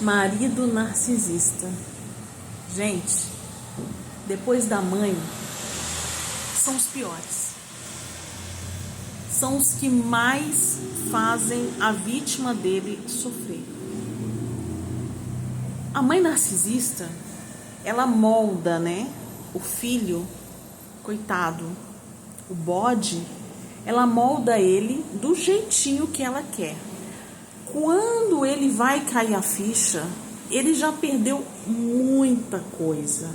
Marido narcisista. Gente, depois da mãe, são os piores. São os que mais fazem a vítima dele sofrer. A mãe narcisista, ela molda, né? O filho, coitado, o bode, ela molda ele do jeitinho que ela quer. Quando ele vai cair a ficha, ele já perdeu muita coisa.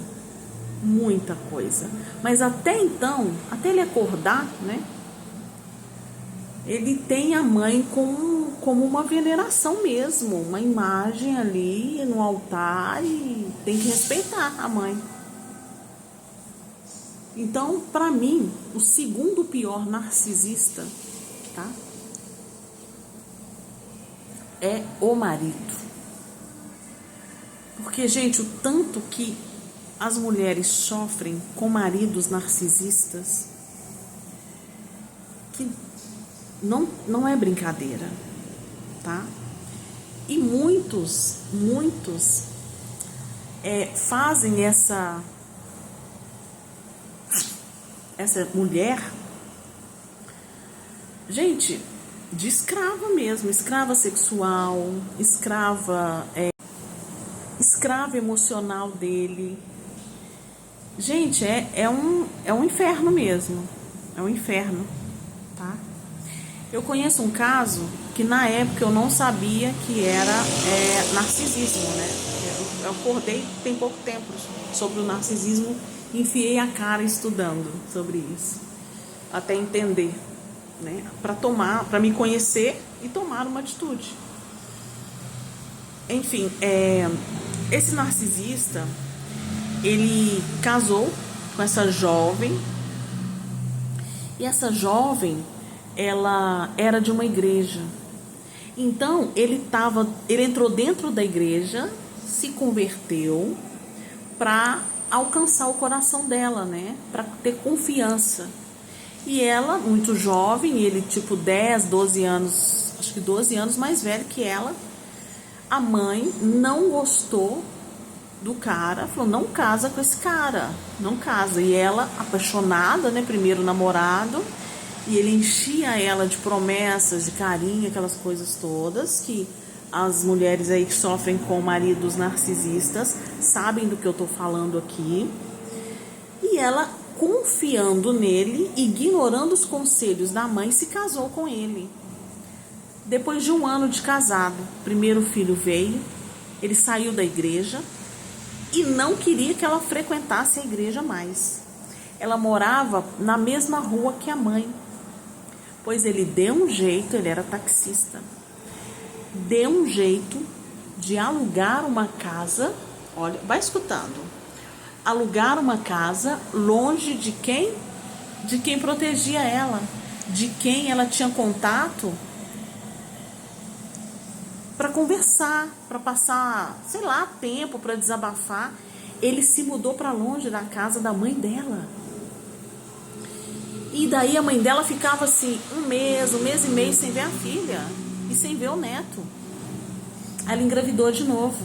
Muita coisa. Mas até então, até ele acordar, né? Ele tem a mãe como uma veneração mesmo. Uma imagem ali no altar e tem que respeitar a mãe. Então, para mim, o segundo pior narcisista, tá? É o marido. Porque, gente, o tanto que as mulheres sofrem com maridos narcisistas, que não é brincadeira, tá? E muitos fazem essa mulher, gente, de escrava mesmo, escrava sexual, escrava emocional dele. Gente, é um inferno mesmo. É um inferno, tá? Eu conheço um caso que na época eu não sabia que era narcisismo, né? Eu acordei tem pouco tempo sobre o narcisismo, enfiei a cara estudando sobre isso, até entender, né? Para me conhecer e tomar uma atitude. Enfim, esse narcisista, ele casou com essa jovem, e essa jovem, ela era de uma igreja. Então, ele entrou dentro da igreja, se converteu para alcançar o coração dela, né? Para ter confiança. E ela, muito jovem, ele tipo 10, 12 anos, acho que 12 anos mais velho que ela. A mãe não gostou do cara, falou: não casa com esse cara, não casa. E ela, apaixonada, né, primeiro namorado, e ele enchia ela de promessas, de carinho, aquelas coisas todas que as mulheres aí que sofrem com maridos narcisistas sabem do que eu tô falando aqui. E ela, confiando nele, ignorando os conselhos da mãe, se casou com ele. Depois de 1 ano de casado, o primeiro filho veio, ele saiu da igreja e não queria que ela frequentasse a igreja mais. Ela morava na mesma rua que a mãe, pois ele deu um jeito, ele era taxista, deu um jeito de alugar uma casa, olha, vai escutando, alugar uma casa longe de quem? De quem protegia ela, de quem ela tinha contato, para conversar, para passar, sei lá, tempo, para desabafar. Ele se mudou para longe da casa da mãe dela. E daí a mãe dela ficava assim, um mês e meio sem ver a filha e sem ver o neto. Ela engravidou de novo.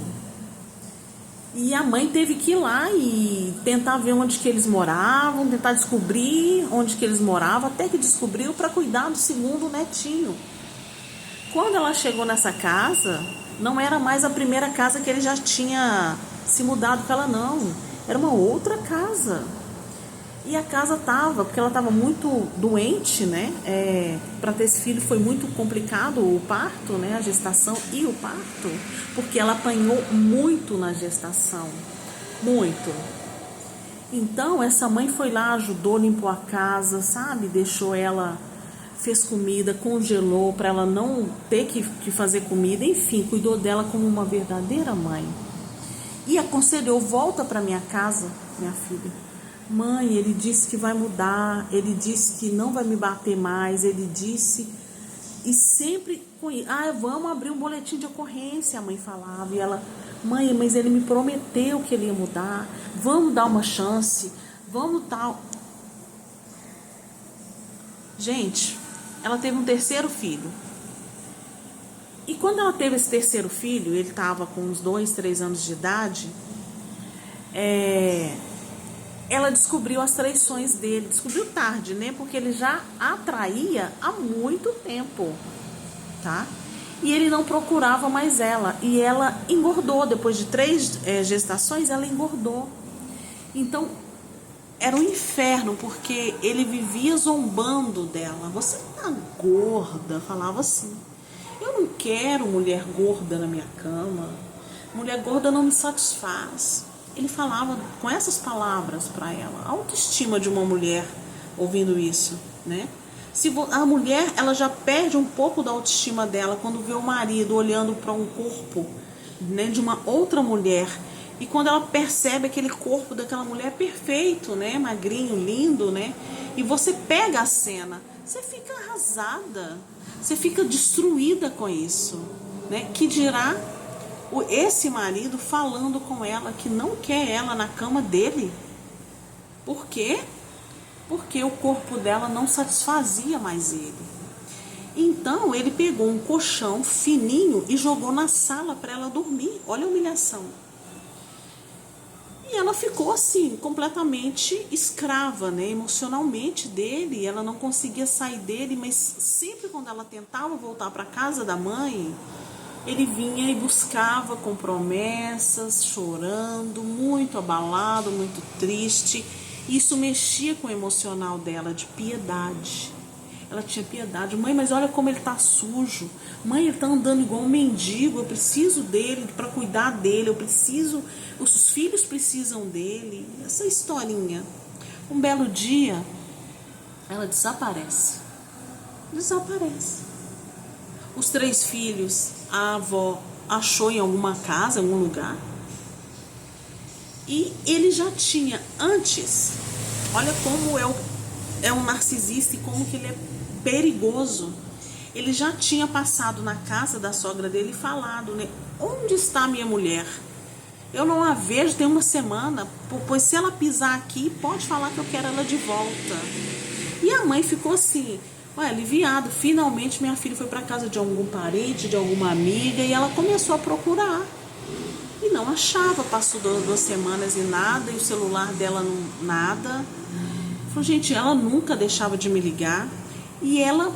E a mãe teve que ir lá e tentar ver onde que eles moravam, tentar descobrir onde que eles moravam, até que descobriu, para cuidar do segundo netinho. Quando ela chegou nessa casa, não era mais a primeira casa que ele já tinha se mudado com ela, não. Era uma outra casa. E a casa tava, porque ela estava muito doente, né? Para ter esse filho foi muito complicado o parto, né? A gestação e o parto, porque ela apanhou muito na gestação. Muito. Então, essa mãe foi lá, ajudou, limpou a casa, sabe? Deixou ela... fez comida, congelou para ela não ter que fazer comida, enfim, cuidou dela como uma verdadeira mãe. E aconselhou: volta para minha casa, minha filha. Mãe, ele disse que vai mudar, ele disse que não vai me bater mais, ele disse... E sempre com isso, vamos abrir um boletim de ocorrência, a mãe falava. E ela: mãe, mas ele me prometeu que ele ia mudar, vamos dar uma chance, vamos tal... Gente, ela teve um terceiro filho. E quando ela teve esse terceiro filho, ele estava com uns 2, 3 anos de idade, ela descobriu as traições dele. Descobriu tarde, né? Porque ele já a traía há muito tempo, tá? E ele não procurava mais ela. E ela engordou. Depois de 3 gestações, ela engordou. Então, era um inferno, porque ele vivia zombando dela. Você tá gorda, falava assim. Eu não quero mulher gorda na minha cama. Mulher gorda não me satisfaz. Ele falava com essas palavras para ela. A autoestima de uma mulher ouvindo isso, né? Se a mulher, ela já perde um pouco da autoestima dela quando vê o marido olhando para um corpo, né, de uma outra mulher. E quando ela percebe aquele corpo daquela mulher perfeito, né, magrinho, lindo, né? E você pega a cena, você fica arrasada, você fica destruída com isso, né? Que dirá esse marido falando com ela que não quer ela na cama dele. Por quê? Porque o corpo dela não satisfazia mais ele. Então ele pegou um colchão fininho e jogou na sala para ela dormir. Olha a humilhação. E ela ficou assim, completamente escrava, né, emocionalmente dele. Ela não conseguia sair dele, mas sempre quando ela tentava voltar para casa da mãe, ele vinha e buscava com promessas, chorando, muito abalado, muito triste. Isso mexia com o emocional dela, de piedade. Ela tinha piedade. Mãe, mas olha como ele tá sujo. Mãe, ele tá andando igual um mendigo. Eu preciso dele para cuidar dele. Os filhos precisam dele. Essa historinha. Um belo dia, ela desaparece. Desaparece. Os 3 filhos, a avó achou em alguma casa, em algum lugar. E ele já tinha antes, olha como é um narcisista e como que ele é perigoso. Ele já tinha passado na casa da sogra dele e falado, né? Onde está minha mulher? Eu não a vejo tem uma semana, pois se ela pisar aqui, pode falar que eu quero ela de volta. E a mãe ficou assim, aliviada. Finalmente minha filha foi para casa de algum parente, de alguma amiga, e ela começou a procurar. E não achava, passou 2 semanas e nada, e o celular dela não, nada. Falou, gente, ela nunca deixava de me ligar. E ela,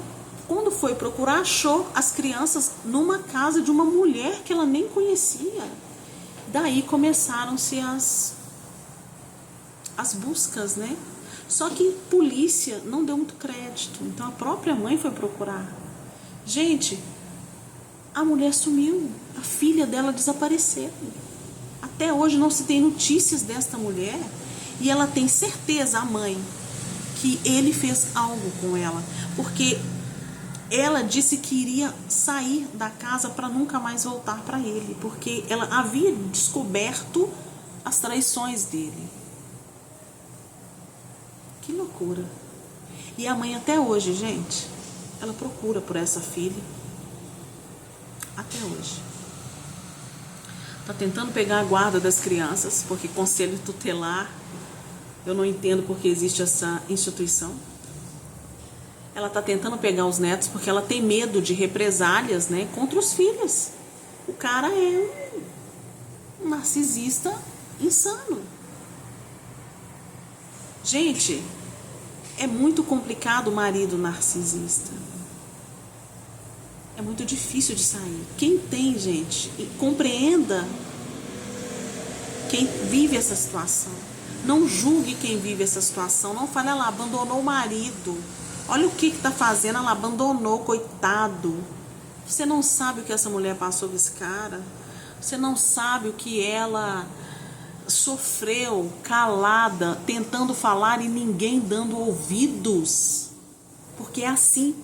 quando foi procurar, achou as crianças numa casa de uma mulher que ela nem conhecia. Daí começaram-se as buscas, né? Só que polícia não deu muito crédito. Então a própria mãe foi procurar. Gente, a mulher sumiu. A filha dela desapareceu. Até hoje não se tem notícias desta mulher. E ela tem certeza, a mãe, que ele fez algo com ela. Porque ela disse que iria sair da casa para nunca mais voltar para ele. Porque ela havia descoberto as traições dele. Que loucura. E a mãe até hoje, gente, ela procura por essa filha. Até hoje. Tá tentando pegar a guarda das crianças, porque conselho tutelar, eu não entendo porque existe essa instituição. Ela tá tentando pegar os netos porque ela tem medo de represálias, né, contra os filhos. O cara é um narcisista insano. Gente, é muito complicado o marido narcisista. É muito difícil de sair. Quem tem, gente, compreenda quem vive essa situação. Não julgue quem vive essa situação. Não fale, ela abandonou o marido. Olha o que está fazendo, ela abandonou, coitado. Você não sabe o que essa mulher passou com esse cara. Você não sabe o que ela sofreu, calada, tentando falar e ninguém dando ouvidos. Porque é assim.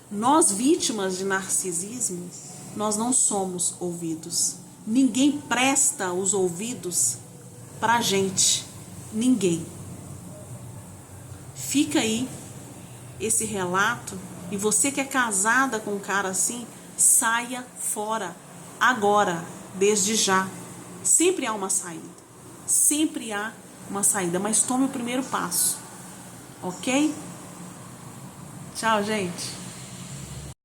Nós, vítimas de narcisismo, nós não somos ouvidos. Ninguém presta os ouvidos pra gente. Ninguém. Fica aí esse relato. E você que é casada com um cara assim, saia fora. Agora, desde já. Sempre há uma saída. Sempre há uma saída. Mas tome o primeiro passo. Ok? Tchau, gente.